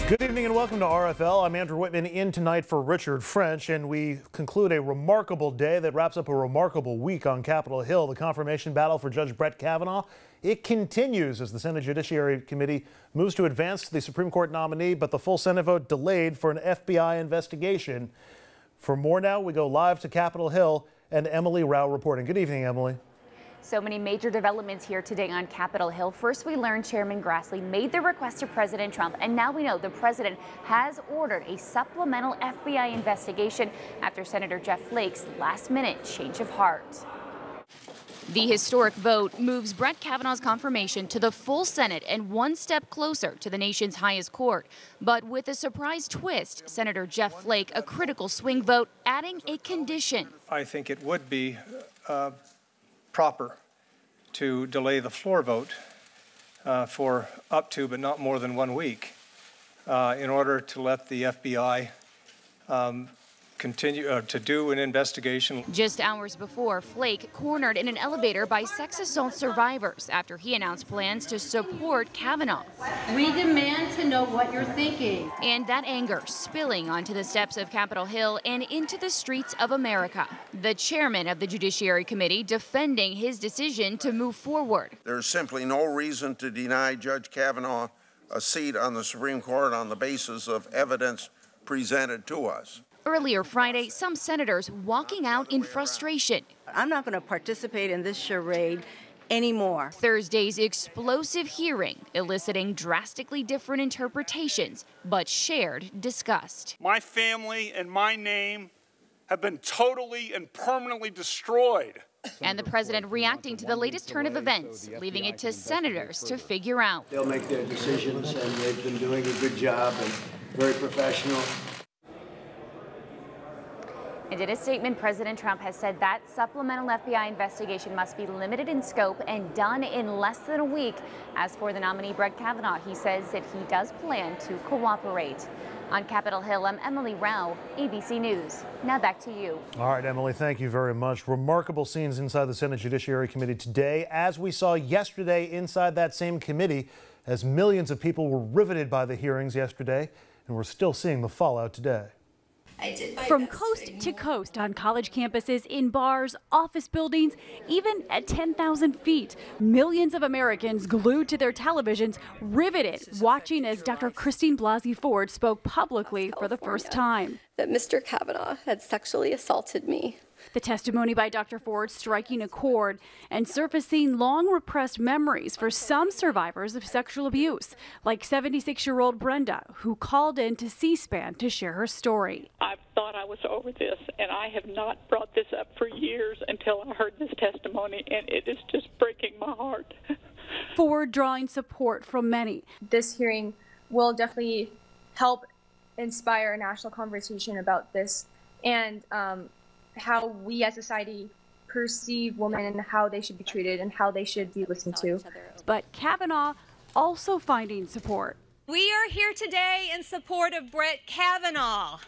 Good evening and welcome to RFL. I'm Andrew Whitman in tonight for Richard French, and we conclude a remarkable day that wraps up a remarkable week on Capitol Hill. The confirmation battle for Judge Brett Kavanaugh, it continues as the Senate Judiciary Committee moves to advance the Supreme Court nominee, but the full Senate vote delayed for an FBI investigation. For more now, we go live to Capitol Hill and Emily Rao reporting. Good evening, Emily. So many major developments here today on Capitol Hill. First, we learned Chairman Grassley made the request to President Trump, and now we know the president has ordered a supplemental FBI investigation after Senator Jeff Flake's last-minute change of heart. The historic vote moves Brett Kavanaugh's confirmation to the full Senate and one step closer to the nation's highest court. But with a surprise twist, Senator Jeff Flake, a critical swing vote, adding a condition. I think it would be proper to delay the floor vote for up to but not more than 1 week in order to let the FBI continue to do an investigation. Just hours before, Flake cornered in an elevator by sex assault survivors after he announced plans to support Kavanaugh. We demand to know what you're thinking. And that anger spilling onto the steps of Capitol Hill and into the streets of America. The chairman of the Judiciary Committee defending his decision to move forward. There's simply no reason to deny Judge Kavanaugh a seat on the Supreme Court on the basis of evidence presented to us. Earlier Friday, some senators walking out in frustration. I'm not going to participate in this charade anymore. Thursday's explosive hearing eliciting drastically different interpretations, but shared disgust. My family and my name have been totally and permanently destroyed. And the president reacting to the latest turn of events, leaving it to senators to figure out. They'll make their decisions, and they've been doing a good job and very professional. And in a statement, President Trump has said that supplemental FBI investigation must be limited in scope and done in less than a week. As for the nominee Brett Kavanaugh, he says that he does plan to cooperate. On Capitol Hill, I'm Emily Rao, ABC News. Now back to you. All right, Emily, thank you very much. Remarkable scenes inside the Senate Judiciary Committee today, as we saw yesterday inside that same committee, as millions of people were riveted by the hearings yesterday, and we're still seeing the fallout today. From coast to coast on college campuses, in bars, office buildings, even at 10,000 feet, millions of Americans glued to their televisions, riveted, watching as Dr. Christine Blasey Ford spoke publicly for the first time. That Mr. Kavanaugh had sexually assaulted me. The testimony by Dr. Ford striking a chord and surfacing long repressed memories for some survivors of sexual abuse, like 76-year-old Brenda, who called in to C-SPAN to share her story. I thought I was over this, and I have not brought this up for years until I heard this testimony, and it is just breaking my heart. Ford drawing support from many. This hearing will definitely help inspire a national conversation about this and how we as a society perceive women and how they should be treated and how they should be listened to. But Kavanaugh also finding support. We are here today in support of Brett Kavanaugh.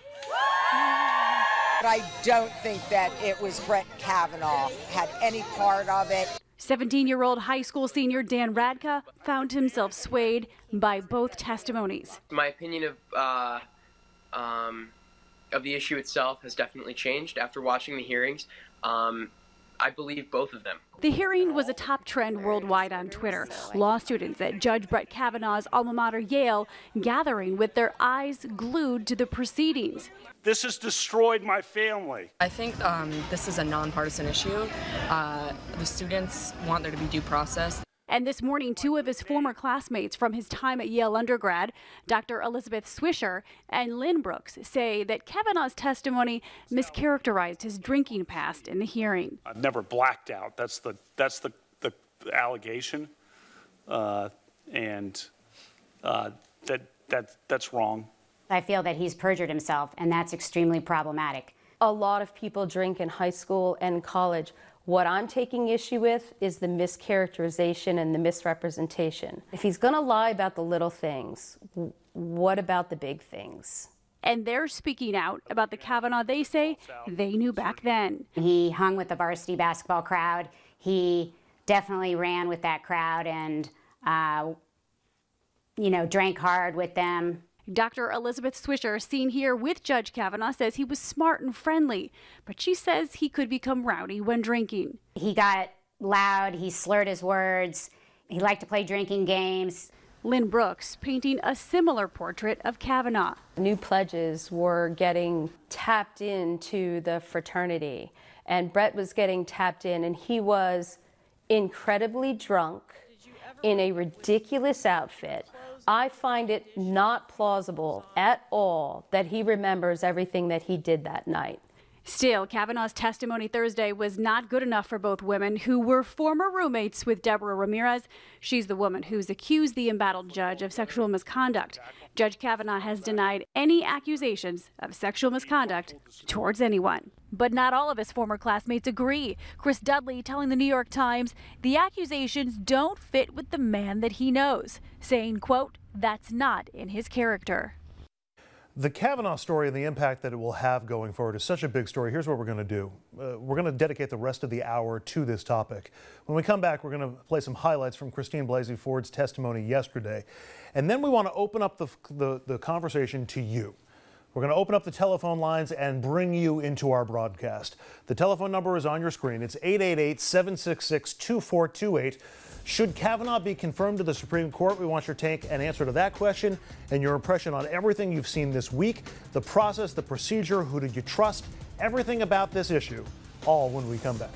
I don't think that it was Brett Kavanaugh had any part of it. 17-year-old high school senior Dan Radka found himself swayed by both testimonies. My opinion of the issue itself has definitely changed after watching the hearings. I believe both of them. The hearing was a top trend worldwide on Twitter. Law students at Judge Brett Kavanaugh's alma mater, Yale, gathering with their eyes glued to the proceedings. This has destroyed my family. I think this is a nonpartisan issue. The students want there to be due process. And this morning, two of his former classmates from his time at Yale undergrad, Dr. Elizabeth Swisher and Lynn Brooks, say that Kavanaugh's testimony mischaracterized his drinking past in the hearing. I've never blacked out. That's the allegation, and that's wrong. I feel that he's perjured himself, and that's extremely problematic. A lot of people drink in high school and college. What I'm taking issue with is the mischaracterization and the misrepresentation. If he's going to lie about the little things, what about the big things? And they're speaking out about the Kavanaugh they say they knew back then. He hung with the varsity basketball crowd. He definitely ran with that crowd and, drank hard with them. Dr. Elizabeth Swisher, seen here with Judge Kavanaugh, says he was smart and friendly, but she says he could become rowdy when drinking. He got loud, he slurred his words, he liked to play drinking games. Lynn Brooks painting a similar portrait of Kavanaugh. New pledges were getting tapped into the fraternity, and Brett was getting tapped in, and he was incredibly drunk in a ridiculous outfit. I find it not plausible at all that he remembers everything that he did that night. Still, Kavanaugh's testimony Thursday was not good enough for both women who were former roommates with Deborah Ramirez. She's the woman who's accused the embattled judge of sexual misconduct. Judge Kavanaugh has denied any accusations of sexual misconduct towards anyone. But not all of his former classmates agree. Chris Dudley telling the New York Times the accusations don't fit with the man that he knows, saying, quote, "That's not in his character." The Kavanaugh story and the impact that it will have going forward is such a big story. Here's what we're going to do. We're going to dedicate the rest of the hour to this topic. When we come back, we're going to play some highlights from Christine Blasey Ford's testimony yesterday. And then we want to open up the conversation to you. We're going to open up the telephone lines and bring you into our broadcast. The telephone number is on your screen. It's 888-766-2428. Should Kavanaugh be confirmed to the Supreme Court? We want your take and answer to that question and your impression on everything you've seen this week, the process, the procedure, who did you trust, everything about this issue, all when we come back.